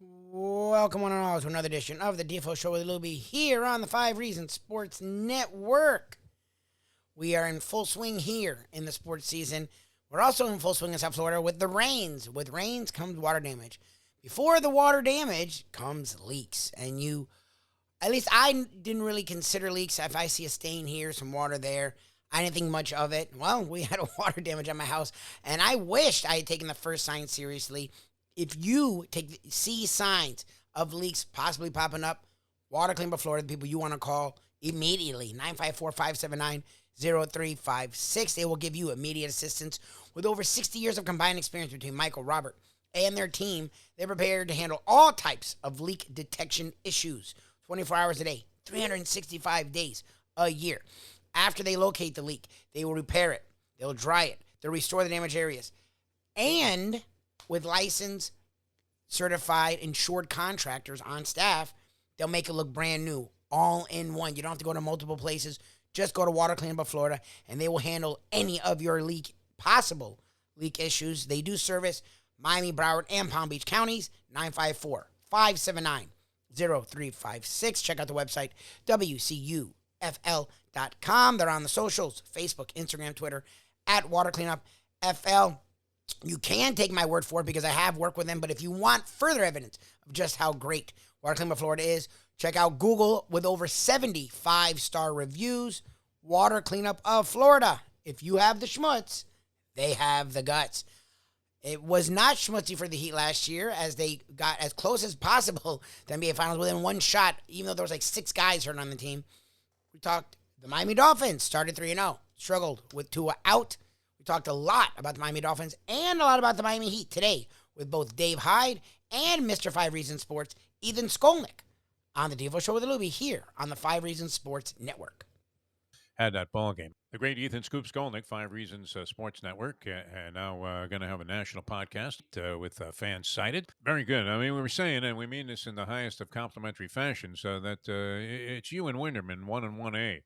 Welcome one and all to another edition of the Defo Show with Lubie here on the 5 Reasons Sports Network. We are in full swing here in the sports season. We're also in full swing in South Florida with the rains. With rains comes water damage. Before the water damage comes leaks. And at least I didn't really consider leaks. If I see a stain here, some water there, I didn't think much of it. Well, we had a water damage at my house, and I wished I had taken the first sign seriously. If you see signs of leaks possibly popping up, Water Clean by Florida, the people you want to call immediately, 954-579-0356. They will give you immediate assistance. With over 60 years of combined experience between Michael, Robert, and their team, they're prepared to handle all types of leak detection issues, 24 hours a day, 365 days a year. After they locate the leak, they will repair it. They'll dry it. They'll restore the damaged areas. And with licensed, certified, insured contractors on staff, they'll make it look brand new, all in one. You don't have to go to multiple places. Just go to Water Clean by Florida, and they will handle any of your possible leak issues. They do service Miami, Broward, and Palm Beach counties, 954-579-0356. Check out the website, WCUFL.com. They're on the socials, Facebook, Instagram, Twitter, at Water Cleanup FL. You can take my word for it because I have worked with them, but if you want further evidence of just how great Water Clean by Florida is, check out Google with over 70 5-star reviews. Water Cleanup of Florida. If you have the schmutz, they have the guts. It was not schmutzy for the Heat last year as they got as close as possible to NBA Finals within one shot, even though there was like 6 guys hurt on the team. We talked the Miami Dolphins, started 3-0, struggled with Tua out. We talked a lot about the Miami Dolphins and a lot about the Miami Heat today with both Dave Hyde and Mr. 5 Reasons Sports, Ethan Skolnick, on the Defo Show with Lubie here on the 5 Reasons Sports Network. Had that ball game. The great Ethan Scoop Skolnick, 5 Reasons Sports Network, and now going to have a national podcast with Fans Cited. Very good. I mean, we were saying, and we mean this in the highest of complimentary fashion, so that it's you and Winderman, 1 and 1A.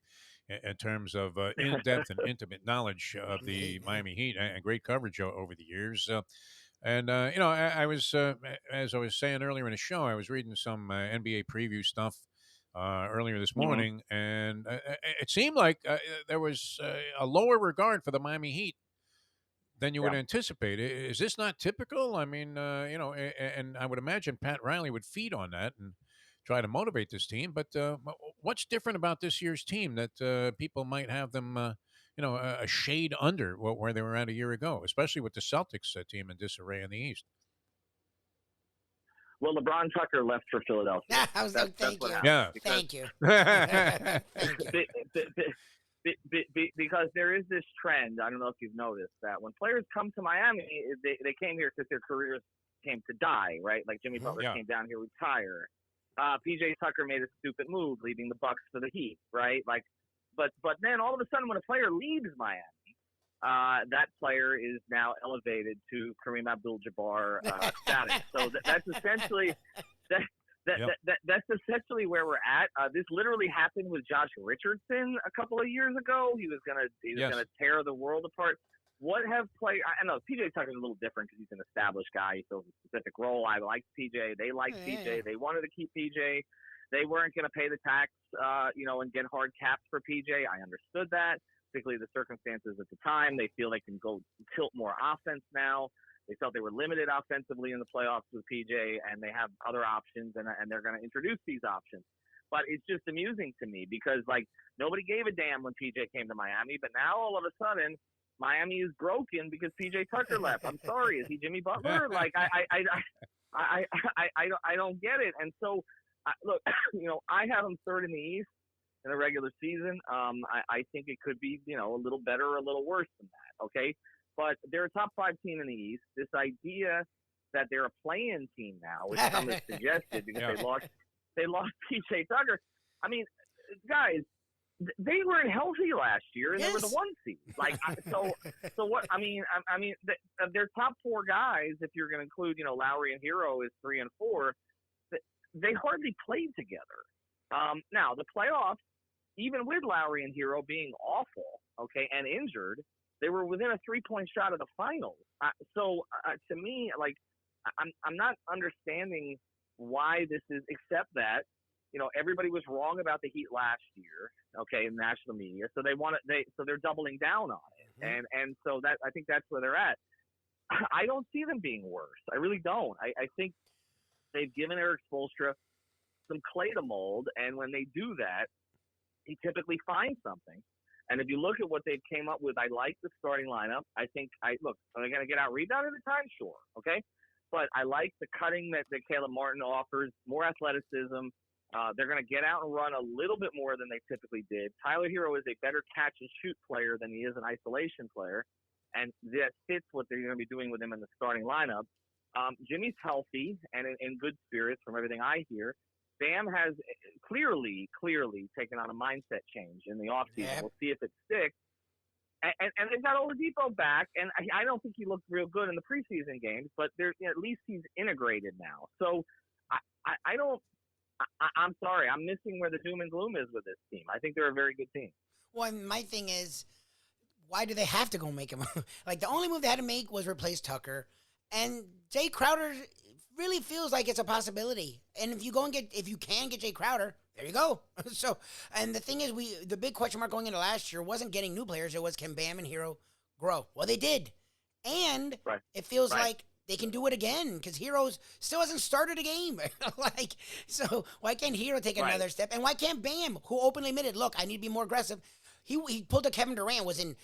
In terms of in-depth and intimate knowledge of the Miami Heat and great coverage over the years. I was, as I was saying earlier in the show, I was reading some NBA preview stuff earlier this morning, and it seemed like there was a lower regard for the Miami Heat than you would anticipate. Is this not typical? I mean, and I would imagine Pat Riley would feed on that and try to motivate this team. But what's different about this year's team that people might have them, a shade under where they were at a year ago, especially with the Celtics team in disarray in the East? Well, LeBron Tucker left for Philadelphia. Thank you. Yeah. Thank you. Because there is this trend, I don't know if you've noticed, that when players come to Miami, they came here because their careers came to die, right? Like Jimmy Butler came down here to retire. PJ Tucker made a stupid move, leaving the Bucks for the Heat, right? Like, but then all of a sudden, when a player leaves Miami, that player is now elevated to Kareem Abdul-Jabbar status. So that's essentially that's essentially where we're at. This literally happened with Josh Richardson a couple of years ago. He was gonna tear the world apart. What have players? I know PJ Tucker's a little different because he's an established guy. He fills a specific role. I like PJ. They like PJ. They wanted to keep PJ. They weren't going to pay the tax, and get hard caps for PJ. I understood that, particularly the circumstances at the time. They feel they can go tilt more offense now. They felt they were limited offensively in the playoffs with PJ, and they have other options, and they're going to introduce these options. But it's just amusing to me because, like, nobody gave a damn when PJ came to Miami, but now all of a sudden – Miami is broken because PJ Tucker left. I'm sorry, is he Jimmy Butler? Like I don't get it. And so, look, I have him third in the East in the regular season. I think it could be a little better or a little worse than that. Okay, but they're a top 5 team in the East. This idea that they're a play-in team now, which some have suggested because they lost PJ Tucker. I mean, guys. They weren't healthy last year, and they were the 1 seed. Like, so what? I mean, their top 4 guys, if you're going to include, Lowry and Hero is 3 and 4. They hardly played together. Now the playoffs, even with Lowry and Hero being awful, okay, and injured, they were within a 3-point shot of the finals. To me, like, I'm not understanding why this is, except that, everybody was wrong about the Heat last year, okay, in national media. So they're doubling down on it. Mm-hmm. And so that, I think that's where they're at. I don't see them being worse. I really don't. I think they've given Eric Spoelstra some clay to mold, and when they do that, he typically finds something. And if you look at what they've came up with, I like the starting lineup. I think, look, are they going to get out rebounded at times? Sure, okay? But I like the cutting that Caleb Martin offers, more athleticism. They're going to get out and run a little bit more than they typically did. Tyler Hero is a better catch-and-shoot player than he is an isolation player, and that fits what they're going to be doing with him in the starting lineup. Jimmy's healthy and in good spirits from everything I hear. Bam has clearly taken on a mindset change in the offseason. Yeah. We'll see if it sticks. And they've got Oladipo back, and I don't think he looked real good in the preseason games, but at least he's integrated now. So I'm sorry. I'm missing where the doom and gloom is with this team. I think they're a very good team. Well, my thing is, why do they have to go make a move? Like, the only move they had to make was replace Tucker. And Jay Crowder really feels like it's a possibility. And if you can get Jay Crowder, there you go. So, and the thing is, the big question mark going into last year wasn't getting new players. It was, can Bam and Hero grow? Well, they did. And It feels like they can do it again, because Heroes still hasn't started a game. So why can't Hero take another step? And why can't Bam, who openly admitted, look, I need to be more aggressive? He pulled a Kevin Durant, was in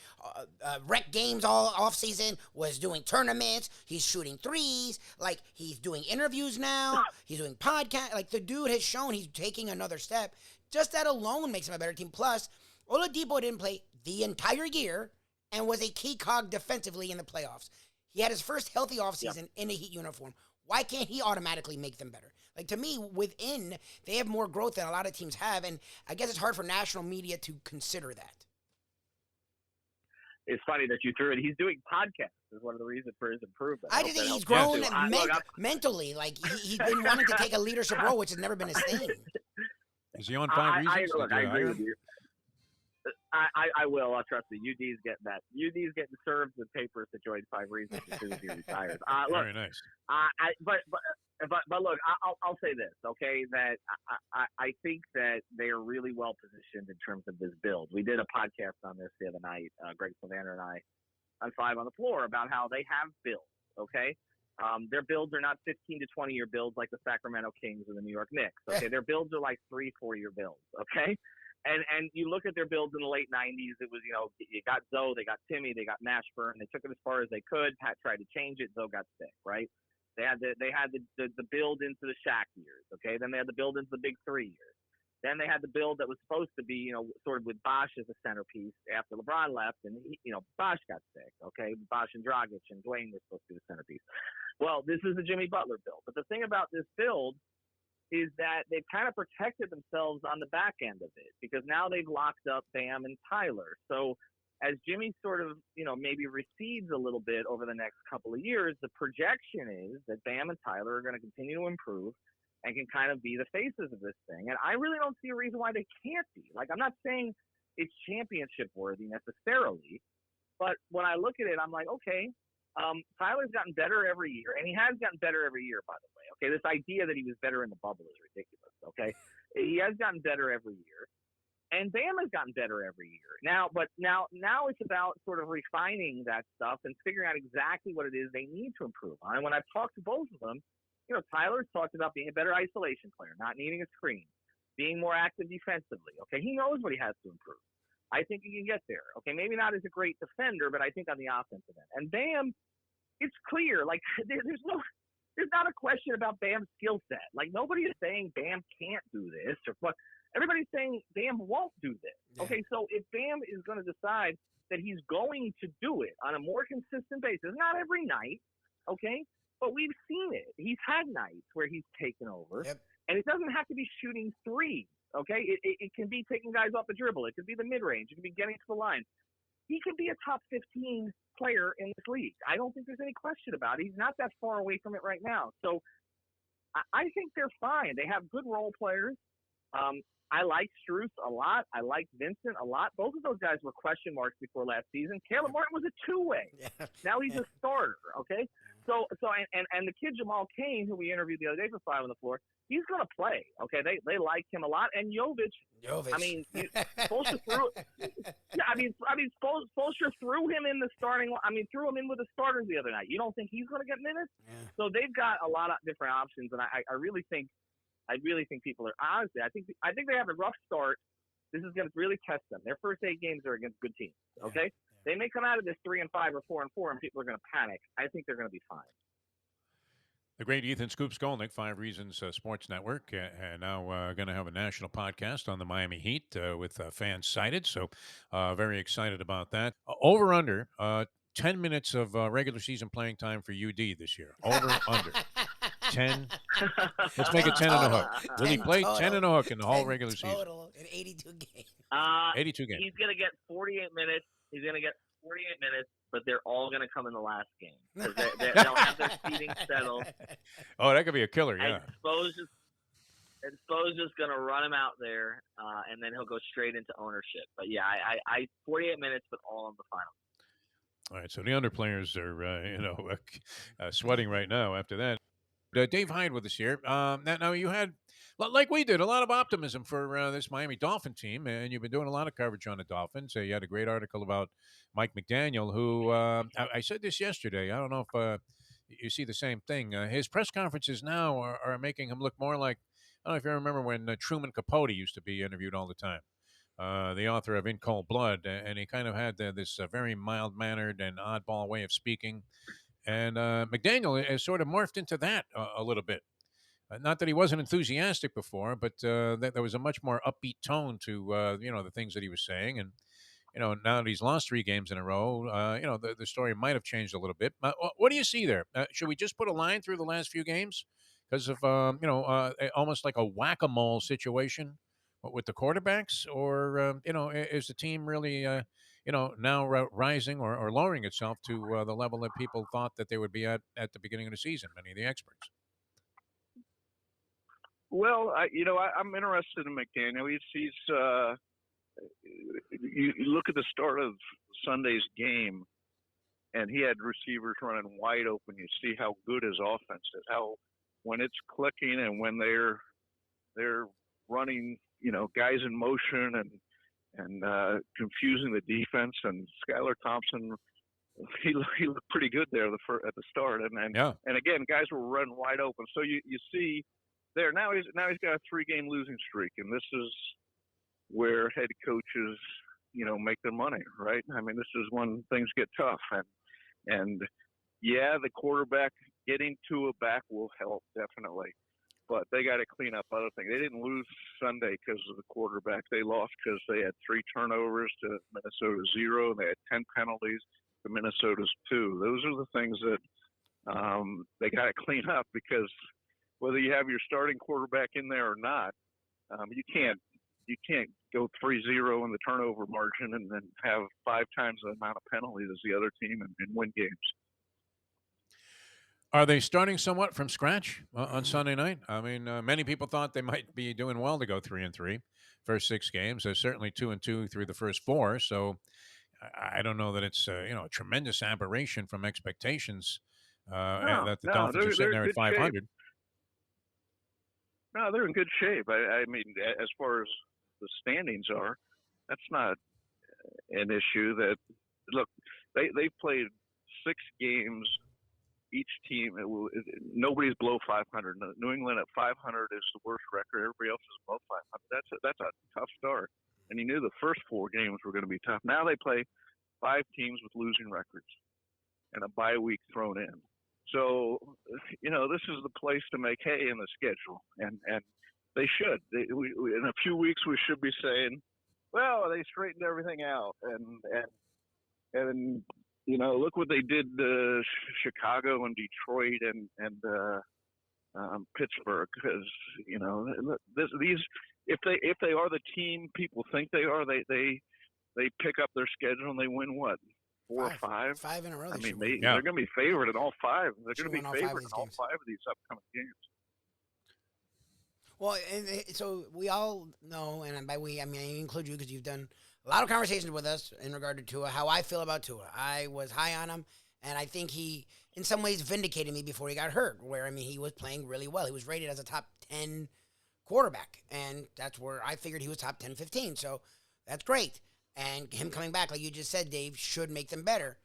rec games all offseason, was doing tournaments, he's shooting threes, like, he's doing interviews now, he's doing podcasts. Like, the dude has shown he's taking another step. Just that alone makes him a better team. Plus, Oladipo didn't play the entire year and was a key cog defensively in the playoffs. He had his first healthy offseason in a Heat uniform. Why can't he automatically make them better? Like, to me, within, they have more growth than a lot of teams have, and I guess it's hard for national media to consider that. It's funny that you threw it. He's doing podcasts is one of the reasons for his improvement. I just think he's grown mentally. Like, he's been wanting to take a leadership role, which has never been his thing. Is he on 5 reasons? I agree with you. I will. I'll trust you. UD's getting that. UD's getting served with papers to join 5 reasons as soon as he retires. Look, very nice. But look, I'll say this, okay? That I think that they are really well positioned in terms of this build. We did a podcast on this the other night, Greg Sylvander and I, on 5 on the Floor, about how they have builds, okay? Their builds are not 15 to 20 year builds like the Sacramento Kings or the New York Knicks, okay? Their builds are like 3-4 year builds, okay? And you look at their builds in the late 90s, it was, you got Zoe, they got Timmy, they got Mashburn. They took it as far as they could. Pat tried to change it. Zoe got sick, right? They had the build into the Shaq years, okay? Then they had the build into the Big 3 years. Then they had the build that was supposed to be, sort of with Bosh as a centerpiece after LeBron left, and, Bosh got sick, okay? Bosh and Dragic and Dwayne were supposed to be the centerpiece. Well, this is the Jimmy Butler build. But the thing about this build is that they've kind of protected themselves on the back end of it, because now they've locked up Bam and Tyler. So as Jimmy sort of, maybe recedes a little bit over the next couple of years, the projection is that Bam and Tyler are going to continue to improve and can kind of be the faces of this thing. And I really don't see a reason why they can't be. Like, I'm not saying it's championship worthy necessarily, but when I look at it, I'm like, okay, Tyler's gotten better every year, and he has gotten better every year, by the way. Okay, this idea that he was better in the bubble is ridiculous, okay? He has gotten better every year, and Bam has gotten better every year. Now it's about sort of refining that stuff and figuring out exactly what it is they need to improve on. And when I've talked to both of them, Tyler's talked about being a better isolation player, not needing a screen, being more active defensively, okay? He knows what he has to improve. I think he can get there, okay? Maybe not as a great defender, but I think on the offensive end. And Bam, it's clear, like, there's not a question about Bam's skill set. Like, nobody is saying Bam can't do this, but everybody's saying Bam won't do this. Yeah. Okay, so if Bam is going to decide that he's going to do it on a more consistent basis, not every night, okay, but we've seen it. He's had nights where he's taken over, and it doesn't have to be shooting threes, okay? It can be taking guys off the dribble. It could be the mid-range. It could be getting to the line. He could be a top 15 player in this league. I don't think there's any question about it. He's not that far away from it right now. So I think they're fine. They have good role players. I like Strus a lot. I like Vincent a lot. Both of those guys were question marks before last season. Caleb Martin was a two-way. Now he's a starter, okay? and the kid Jamal Cain, who we interviewed the other day for Five on the Floor, he's going to play. Okay, they like him a lot, and Jovic. I mean, Spoelstra threw. Yeah, I mean, Spoelstra threw him in the starting. I mean, threw him in with the starters the other night. You don't think he's going to get minutes? Yeah. So they've got a lot of different options, and I really think people are honestly. I think they have a rough start. This is going to really test them. Their first 8 games are against good teams. Okay, they may come out of this 3-5 or 4-4, and people are going to panic. I think they're going to be fine. The great Ethan Scoop Skolnick, 5 Reasons Sports Network, and now going to have a national podcast on the Miami Heat with fans cited. So very excited about that. Over under 10 minutes of regular season playing time for UD this year. Over under 10. Let's make it 10 and a hook. Will he play 10 and a hook in the whole regular season? Total in 82 games. 82 games. He's going to get 48 minutes. He's going to get 48 minutes, but they're all going to come in the last game because they'll have their seating settled. Oh, that could be a killer, yeah. And Spo's going to run him out there, and then he'll go straight into ownership. But yeah, I 48 minutes, but all in the final. All right, so the under players are, sweating right now after that. Dave Hyde with us here. Now you had, like we did, a lot of optimism for this Miami Dolphin team, and you've been doing a lot of coverage on the Dolphins. You had a great article about Mike McDaniel, who I said this yesterday. I don't know if you see the same thing. His press conferences now are making him look more like, I don't know if you remember when Truman Capote used to be interviewed all the time. The author of In Cold Blood, and he kind of had this very mild-mannered and oddball way of speaking. And McDaniel has sort of morphed into that a little bit. Not that he wasn't enthusiastic before, but that there was a much more upbeat tone to the things that he was saying. And now that he's lost 3 games in a row, the story might have changed a little bit. What do you see there? Should we just put a line through the last few games because of almost like a whack-a-mole situation with the quarterbacks, or is the team really now rising or lowering itself to the level that people thought that they would be at the beginning of the season, many of the experts? Well, I'm interested in McDaniel. He's you look at the start of Sunday's game, and he had receivers running wide open. You see how good his offense is, how when it's clicking and when they're running, guys in motion and confusing the defense. And Skylar Thompson, he looked pretty good there at the start. And again, guys were running wide open. So you see there now he's got a 3-game losing streak, and this is where head coaches make their money, right? I mean, this is when things get tough, and the quarterback getting to a back will help definitely. But they got to clean up other things. They didn't lose Sunday because of the quarterback. They lost because they had 3 turnovers to Minnesota's 0. And they had 10 penalties to Minnesota's 2. Those are the things that they got to clean up, because whether you have your starting quarterback in there or not, you can't go 3-0 in the turnover margin and then have 5 times the amount of penalties as the other team and win games. Are they starting somewhat from scratch on Sunday night? I mean, many people thought they might be doing well to go 3-3 first 6 games. They're certainly 2-2 through the first 4. So I don't know that it's a tremendous aberration from expectations that the Dolphins are sitting there at 500. Shape. No, they're in good shape. I mean, as far as the standings are, that's not an issue. That look, they've played 6 games. Each team, nobody's below 500. New England at 500 is the worst record. Everybody else is above 500. That's a tough start. And you knew the first 4 games were going to be tough. Now they play 5 teams with losing records and a bye week thrown in. So, this is the place to make hay in the schedule, and they should. In a few weeks, we should be saying, well, they straightened everything out, and look what they did to Chicago and Detroit and Pittsburgh. Because these, if they are the team people think they are, they pick up their schedule and they win what, 4 or 5? 5 in a row. I mean, they're going to be favored in all 5. They're going to be favored in all 5 of these upcoming games. Well, and so we all know, and by we, I mean, I include you because you've done a lot of conversations with us in regard to Tua, how I feel about Tua. I was high on him, And I think he, in some ways, vindicated me before he got hurt, where, I mean, he was playing really well. He was rated as a top 10 quarterback, and that's where I figured he was top 10, 15. So that's great. And him coming back, like you just said, Dave, should make them better.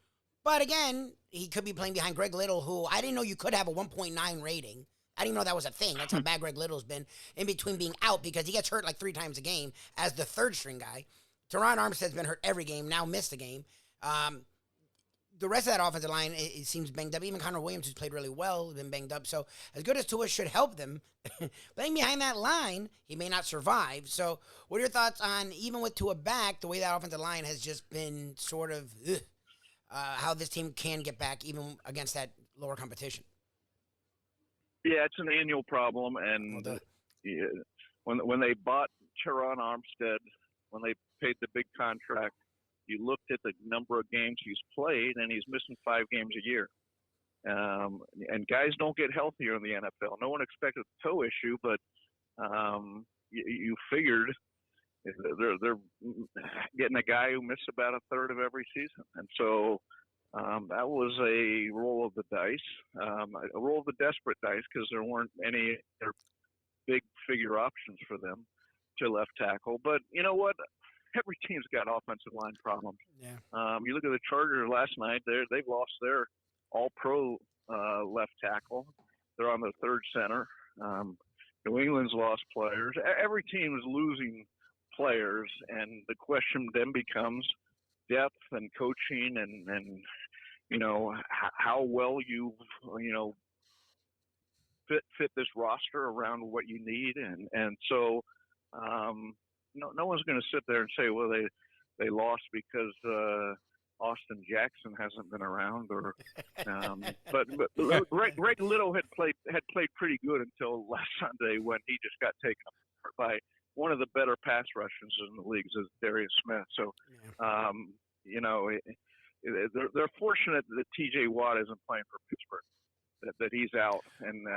But again, he could be playing behind Greg Little, who I didn't know you could have a 1.9 rating. I didn't know that was a thing. That's how bad Greg Little's been in between being out, because he gets hurt like 3 times a game as the third string guy. Teron Armstead's been hurt every game, now missed a game. The rest of that offensive line, it seems banged up. Even Connor Williams, who's played really well, has been banged up. So as good as Tua should help them, playing behind that line, he may not survive. So what are your thoughts on, even with Tua back, the way that offensive line has just been sort of, how this team can get back even against that lower competition? Yeah, it's an annual problem. And when they bought Teron Armstead, when they paid the big contract, you looked at the number of games he's played, and he's missing 5 games a year. And guys don't get healthier in the NFL. No one expected a toe issue, but you figured they're getting a guy who missed about a third of every season. And so that was a roll of the dice, a roll of the desperate dice, because there weren't any other big figure options for them to left tackle. But you know what? Every team's got offensive line problems. Yeah. You look at the Chargers last night; they've lost their All-Pro left tackle. They're on the third center. New England's lost players. Every team is losing players, and the question then becomes depth and coaching, and you know how well you fit this roster around what you need, and so. No one's going to sit there and say, well, they lost because Austin Jackson hasn't been around, or but Greg Little had played pretty good until last Sunday, when he just got taken apart by one of the better pass rushers in the leagues, is Darius Smith. So they're fortunate that T.J. Watt isn't playing for Pittsburgh, that he's out, and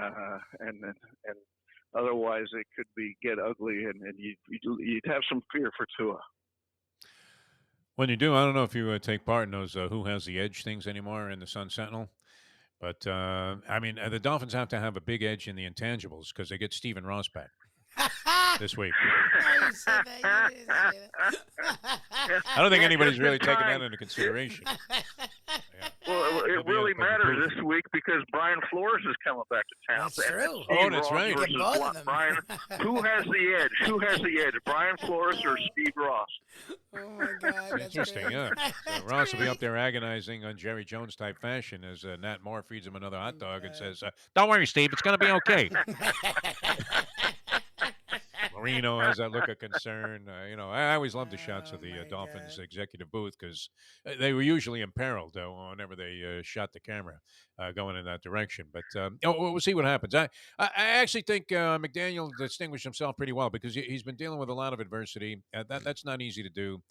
otherwise, it could get ugly, and you'd have some fear for Tua. When you do, I don't know if you take part in those who has the edge things anymore in the Sun Sentinel. But, I mean, the Dolphins have to have a big edge in the intangibles, because they get Stephen Ross back this week. No, you said that. You didn't say that. I don't think anybody's really taken that into consideration. Yeah. Well, it really matters this week, because Brian Flores is coming back to town. That's true. Oh, that's right. Brian, who has the edge? Who has the edge? Brian Flores or Steve Ross? Oh my God, that's interesting. great. Yeah, so Ross will be up there agonizing on Jerry Jones type fashion as Nat Moore feeds him another hot dog and says, "Don't worry, Steve, it's going to be okay." Marino has that look of concern. I always love the shots of the Dolphins executive booth, because they were usually imperiled whenever they shot the camera going in that direction. But we'll see what happens. I actually think McDaniel distinguished himself pretty well, because he's been dealing with a lot of adversity. That's not easy to do.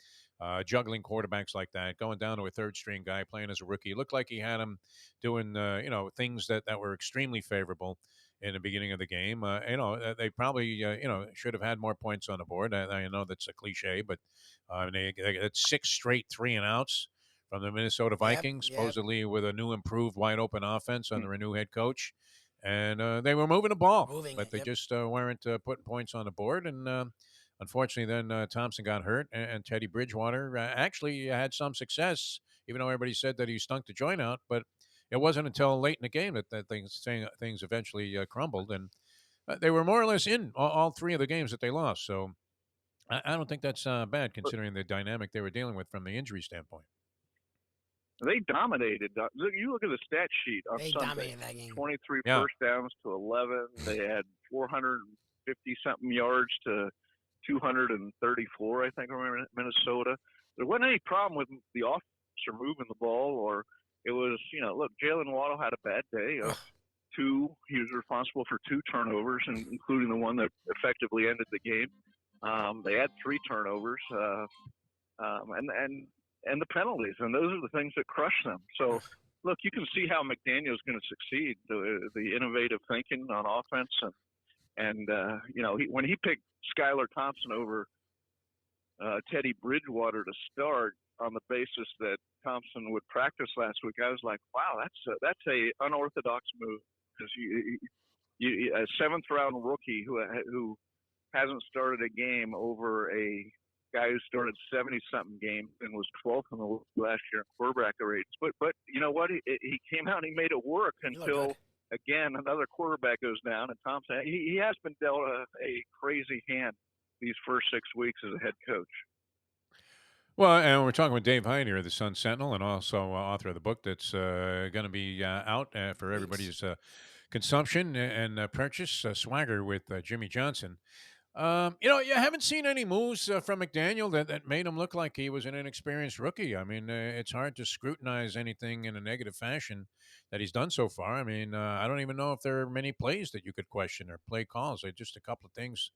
Juggling quarterbacks like that, going down to a third-string guy playing as a rookie. It looked like he had him doing things that were extremely favorable in the beginning of the game. They probably should have had more points on the board. I know that's a cliche, but they got 6 straight 3-and-outs from the Minnesota Vikings, supposedly with a new, improved, wide-open offense under a new head coach. And they were moving the ball, but they just weren't putting points on the board. And unfortunately, then Thompson got hurt, and Teddy Bridgewater actually had some success, even though everybody said that he stunk the joint out. But it wasn't until late in the game that things eventually crumbled, and they were more or less in all 3 of the games that they lost. So I don't think that's bad, considering the dynamic they were dealing with from the injury standpoint. They dominated. You look at the stat sheet on They Sunday. dominated that game. 23 first downs to 11. They had 450-something yards to 234, I think, in Minnesota. There wasn't any problem with the offense or moving the ball, or it was, look, Jalen Waddle had a bad day. He was responsible for 2 turnovers, including the one that effectively ended the game. They had 3 turnovers, and the penalties, and those are the things that crush them. So, look, you can see how McDaniel's going to succeed, the innovative thinking on offense, and when he picked Skylar Thompson over Teddy Bridgewater to start on the basis that Thompson would practice last week, I was like, wow, that's a unorthodox move, because a seventh round rookie who hasn't started a game over a guy who started 70-something games and was 12th in the league last year in quarterback rates. But you know what? He came out and he made it work until, again, another quarterback goes down. And Thompson, he has been dealt a crazy hand these first 6 weeks as a head coach. Well, and we're talking with Dave Hyde here, the Sun Sentinel, and also author of the book that's going to be out for everybody's consumption and purchase, Swagger with Jimmy Johnson. You haven't seen any moves from McDaniel that made him look like he was an inexperienced rookie. I mean, it's hard to scrutinize anything in a negative fashion that he's done so far. I mean, I don't even know if there are many plays that you could question or play calls. Just a couple of things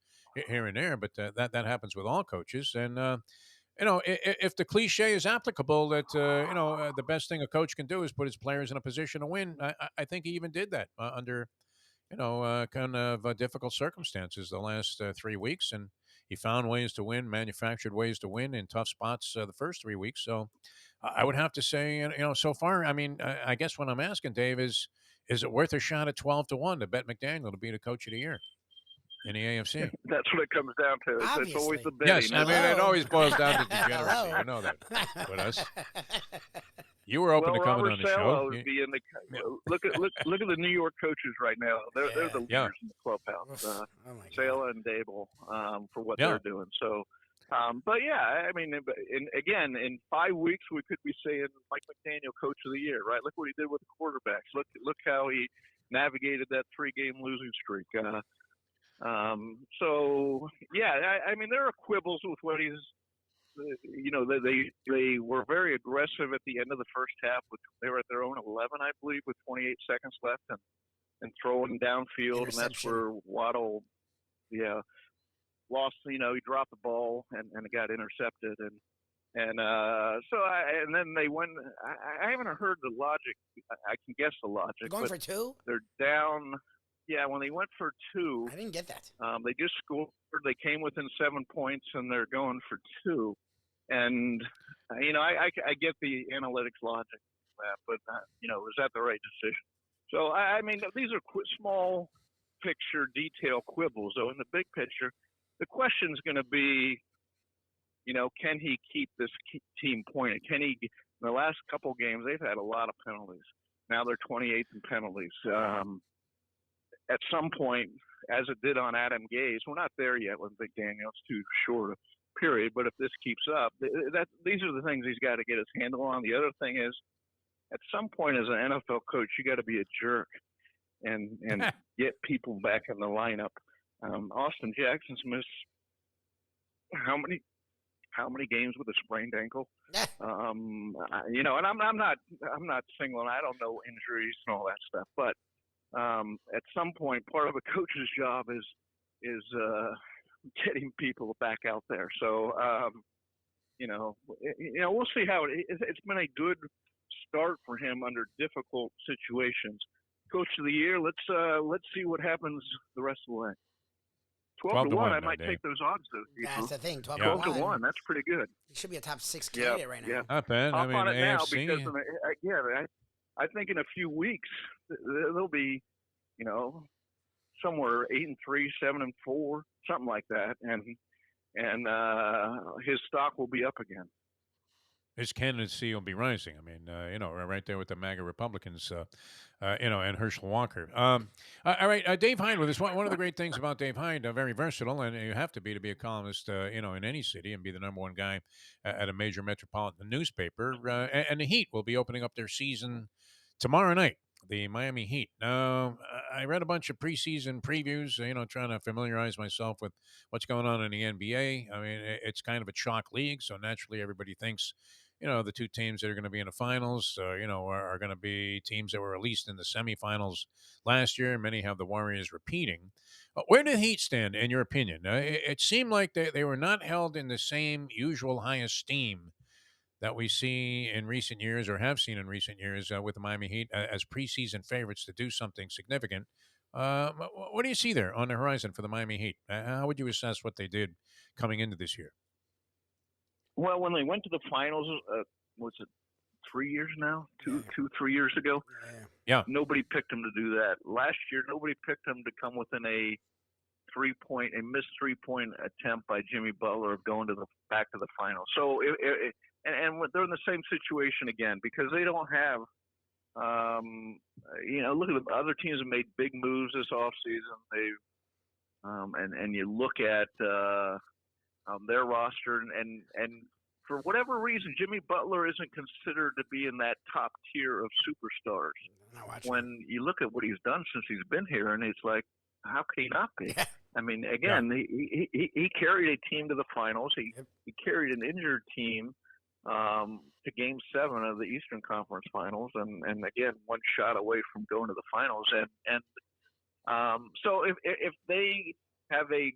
here and there, but that happens with all coaches. And if the cliche is applicable that the best thing a coach can do is put his players in a position to win, I think he even did that under kind of difficult circumstances the last 3 weeks, and he found ways to win, manufactured ways to win in tough spots the first 3 weeks. So I would have to say, so far, I mean, I guess what I'm asking, Dave, is it worth a shot at 12-1 to bet McDaniel to be the coach of the year in the AFC? That's what it comes down to. It's always the betting. Yes, I mean, it always boils down to degeneracy. I know that with us. You were open to coming Robert on the show. Would be in the, look at the New York coaches right now. They're the leaders in the clubhouse. Sala and Dable for what they're doing. So, but yeah, I mean, again, in 5 weeks we could be saying Mike McDaniel, coach of the year, right? Look what he did with the quarterbacks. Look how he navigated that 3-game losing streak. So yeah, I mean, there are quibbles with what he's. They were very aggressive at the end of the first half. They were at their own 11, I believe, with 28 seconds left, and throwing downfield, and that's where Waddle, lost. He dropped the ball and it got intercepted, and then they went. I haven't heard the logic. I can guess the logic. They're going for 2? They're down. Yeah, when they went for 2, I didn't get that. They just scored. They came within 7 points, and they're going for 2. And I get the analytics logic, but is that the right decision? So I mean, these are small picture detail quibbles. So in the big picture, the question is going to be, can he keep this team pointed? Can he? In the last couple games, they've had a lot of penalties. Now they're 28th in penalties. At some point, as it did on Adam Gase, we're not there yet with McDaniel. It's too short a period. But if this keeps up, these are the things he's got to get his handle on. The other thing is, at some point as an NFL coach, you got to be a jerk and get people back in the lineup. Austin Jackson's missed how many games with a sprained ankle? And I'm not singling. I don't know injuries and all that stuff, but at some point, part of a coach's job is getting people back out there. So, we'll see how it's been a good start for him under difficult situations. Coach of the year. Let's see what happens the rest of the way. 12-1. I might take those odds though. That's the thing. 12-1. That's pretty good. He should be a top 6 candidate right now. Yeah. Not bad. Hop on it AFC. now because I think in a few weeks they'll be, somewhere 8-3, 7-4, something like that, and his stock will be up again. His candidacy will be rising. I mean, right there with the MAGA Republicans, and Herschel Walker. All right, Dave Hyde with us. One of the great things about Dave Hyde, very versatile, and you have to be a columnist, in any city and be the number one guy at a major metropolitan newspaper. And the Heat will be opening up their season tomorrow night. The Miami Heat. Now, I read a bunch of preseason previews, trying to familiarize myself with what's going on in the NBA. I mean, it's kind of a chalk league, so naturally everybody thinks, the two teams that are going to be in the finals, are going to be teams that were at least in the semifinals last year. Many have the Warriors repeating. Where do the Heat stand, in your opinion? It seemed like they were not held in the same usual high esteem that we see in recent years or have seen in recent years with the Miami Heat as preseason favorites to do something significant. What do you see there on the horizon for the Miami Heat? How would you assess what they did coming into this year? Well, when they went to the finals, was it 3 years now, 3 years ago. Yeah. Nobody picked him to do that. Last year, nobody picked him to come within a missed 3-point attempt by Jimmy Butler of going back to the final. So, and they're in the same situation again because they don't have, look at the other teams have made big moves this offseason. They've, and you look at their roster and for whatever reason, Jimmy Butler isn't considered to be in that top tier of superstars. When you look at what he's done since he's been here, and it's like, how can he not be? I mean, again, he carried a team to the finals. He carried an injured team to Game 7 of the Eastern Conference Finals, and again, one shot away from going to the finals. So if they have a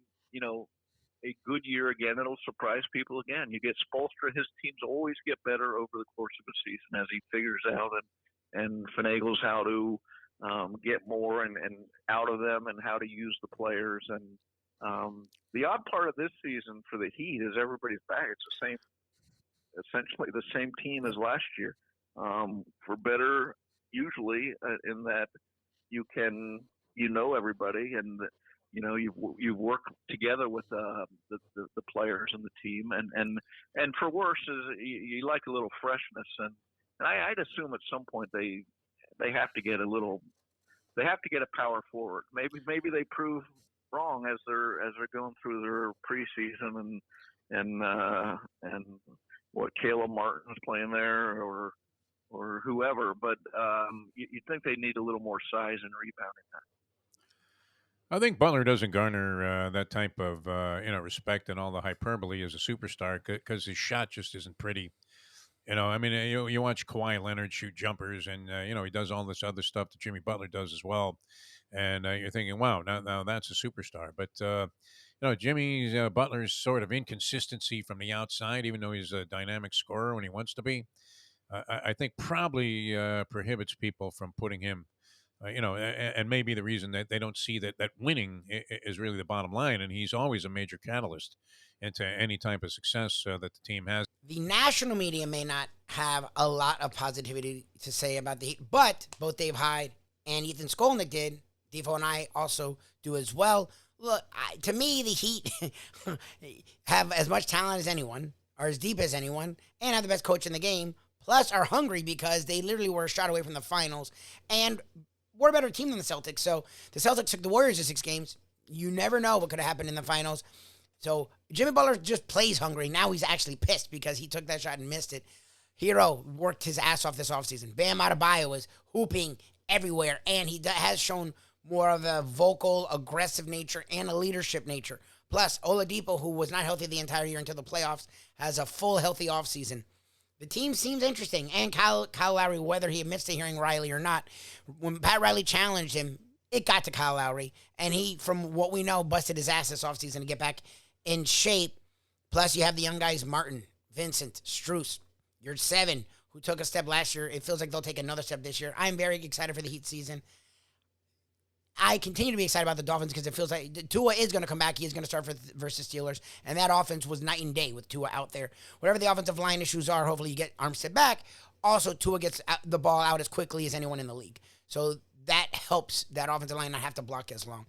good year again, it'll surprise people again. You get Spoelstra; his teams always get better over the course of a season as he figures out and finagles how to get more and out of them and how to use the players. And the odd part of this season for the Heat is everybody's back. It's essentially the same team as last year, for better usually in that you know everybody and you've worked together with the players and the team, and for worse is you like a little freshness, and I'd assume at some point they have to get a power forward. Maybe they prove wrong as they're going through their preseason and what Caleb Martin's playing there or whoever, but you think they need a little more size and rebounding there. I think Butler doesn't garner that type of respect and all the hyperbole as a superstar because his shot just isn't pretty. I mean, you watch Kawhi Leonard shoot jumpers, and he does all this other stuff that Jimmy Butler does as well, and you're thinking, wow, now that's a superstar. But Jimmy Butler's sort of inconsistency from the outside, even though he's a dynamic scorer when he wants to be, I think probably prohibits people from putting him. And maybe the reason that they don't see that winning is really the bottom line, and he's always a major catalyst into any type of success that the team has. The national media may not have a lot of positivity to say about the Heat, but both Dave Hyde and Ethan Skolnick did. Defo and I also do as well. Look, to me, the Heat have as much talent as anyone, are as deep as anyone, and have the best coach in the game, plus are hungry because they literally were a shot away from the finals, and we're a better team than the Celtics. So the Celtics took the Warriors to 6 games. You never know what could have happened in the finals. So Jimmy Butler just plays hungry. Now he's actually pissed because he took that shot and missed it. Hero worked his ass off this offseason. Bam Adebayo is hooping everywhere, and he has shown more of a vocal, aggressive nature and a leadership nature. Plus, Oladipo, who was not healthy the entire year until the playoffs, has a full healthy offseason. The team seems interesting, and Kyle Lowry, whether he admits to hearing Riley or not, when Pat Riley challenged him, it got to Kyle Lowry, and he, from what we know, busted his ass this offseason to get back in shape. Plus, you have the young guys, Martin, Vincent, Strus, your 7, who took a step last year. It feels like they'll take another step this year. I'm very excited for the Heat season. I continue to be excited about the Dolphins because it feels like Tua is going to come back. He is going to start versus Steelers. And that offense was night and day with Tua out there. Whatever the offensive line issues are, hopefully you get Armstead back. Also, Tua gets the ball out as quickly as anyone in the league. So that helps that offensive line not have to block as long.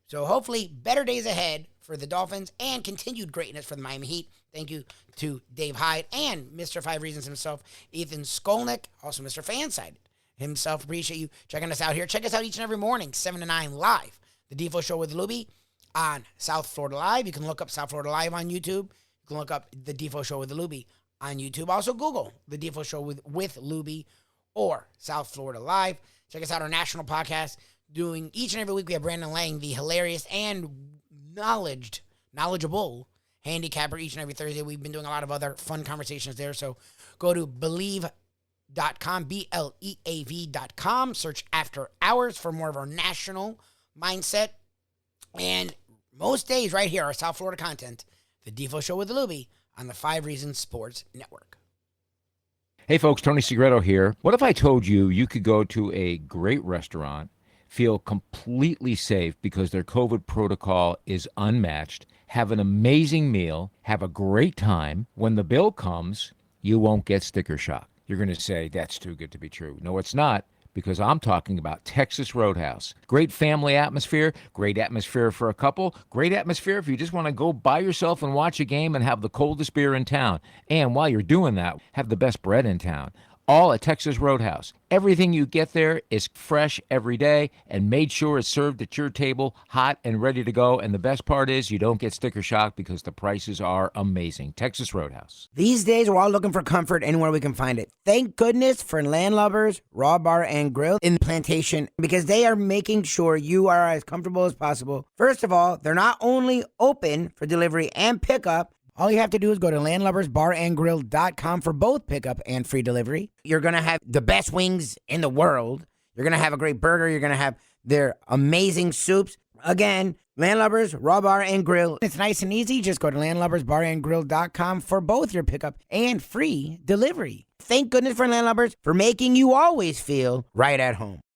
So hopefully better days ahead for the Dolphins and continued greatness for the Miami Heat. Thank you to Dave Hyde and Mr. 5 Reasons himself, Ethan Skolnick, also Mr. Fansided himself. Appreciate you checking us out here. Check us out each and every morning, 7 to 9 live. The Defo Show with Lubie on South Florida Live. You can look up South Florida Live on YouTube. You can look up The Defo Show with Lubie on YouTube. Also Google The Defo Show with Lubie or South Florida Live. Check us out our national podcast. Doing each and every week, we have Brandon Lang, the hilarious and knowledgeable handicapper each and every Thursday. We've been doing a lot of other fun conversations there. So go to Believe.com, BLEAV.com. Search After Hours for more of our national mindset. And most days right here, our South Florida content, The Defo Show with Lubie on the 5 Reasons Sports Network. Hey folks, Tony Segreto here. What if I told you you could go to a great restaurant, feel completely safe because their COVID protocol is unmatched, have an amazing meal, have a great time. When the bill comes, you won't get sticker shock. You're going to say, that's too good to be true. No, it's not, because I'm talking about Texas Roadhouse. Great family atmosphere, great atmosphere for a couple, great atmosphere if you just want to go by yourself and watch a game and have the coldest beer in town. And while you're doing that, have the best bread in town. All at Texas Roadhouse. Everything you get there is fresh every day and made sure it's served at your table, hot and ready to go. And the best part is you don't get sticker shock because the prices are amazing. Texas Roadhouse. These days, we're all looking for comfort anywhere we can find it. Thank goodness for Landlubbers Raw Bar and Grill in Plantation, because they are making sure you are as comfortable as possible. First of all, they're not only open for delivery and pickup. All you have to do is go to landlubbersbarandgrill.com for both pickup and free delivery. You're going to have the best wings in the world. You're going to have a great burger. You're going to have their amazing soups. Again, Landlubbers, Raw Bar and Grill. It's nice and easy. Just go to landlubbersbarandgrill.com for both your pickup and free delivery. Thank goodness for Landlubbers for making you always feel right at home.